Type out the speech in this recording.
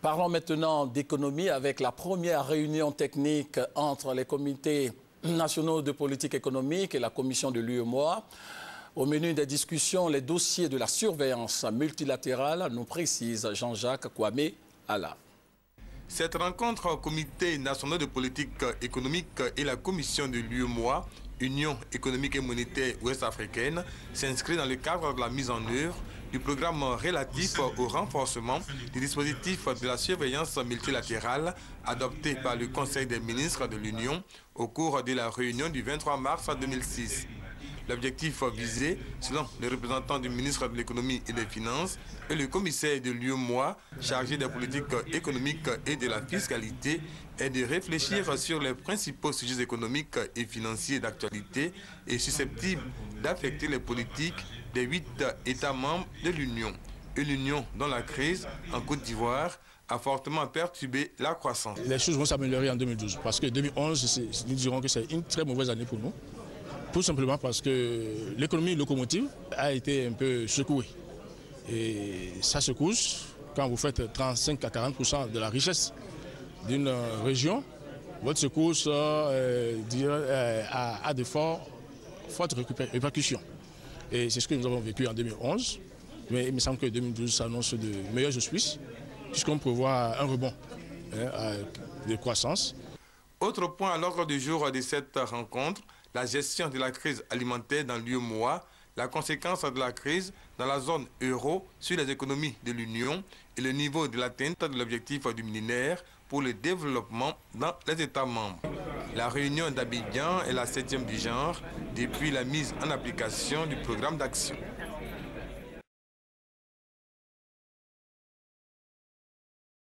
Parlons maintenant d'économie avec la première réunion technique entre les comités nationaux de politique économique et la commission de l'UEMOA. Au menu des discussions, les dossiers de la surveillance multilatérale, nous précise Jean-Jacques Kwame Alla. Cette rencontre au comité national de politique économique et la commission de l'UEMOA, Union économique et monétaire ouest-africaine, s'inscrit dans le cadre de la mise en œuvre du programme relatif au renforcement des dispositifs de la surveillance multilatérale adopté par le Conseil des ministres de l'Union au cours de la réunion du 23 mars 2006. L'objectif visé, selon les représentants du ministre de l'économie et des finances et le commissaire de l'UEMOA chargé des politiques économiques et de la fiscalité, est de réfléchir sur les principaux sujets économiques et financiers d'actualité et susceptibles d'affecter les politiques des 8 États membres de l'Union. Une Union dont la crise en Côte d'Ivoire a fortement perturbé la croissance. Les choses vont s'améliorer en 2012 parce que 2011, nous dirons que c'est une très mauvaise année pour nous. Tout simplement parce que l'économie locomotive a été un peu secouée. Et ça secousse quand vous faites 35 à 40% de la richesse d'une région. Votre secousse a de fortes répercussions. Et c'est ce que nous avons vécu en 2011. Mais il me semble que 2012 s'annonce de meilleurs auspices, puisqu'on prévoit un rebond de croissance. Autre point à l'ordre du jour de cette rencontre, la gestion de la crise alimentaire dans l'UEMOA, la conséquence de la crise dans la zone euro sur les économies de l'Union et le niveau de l'atteinte de l'objectif du millénaire pour le développement dans les États membres. La réunion d'Abidjan est la 7e du genre depuis la mise en application du programme d'action.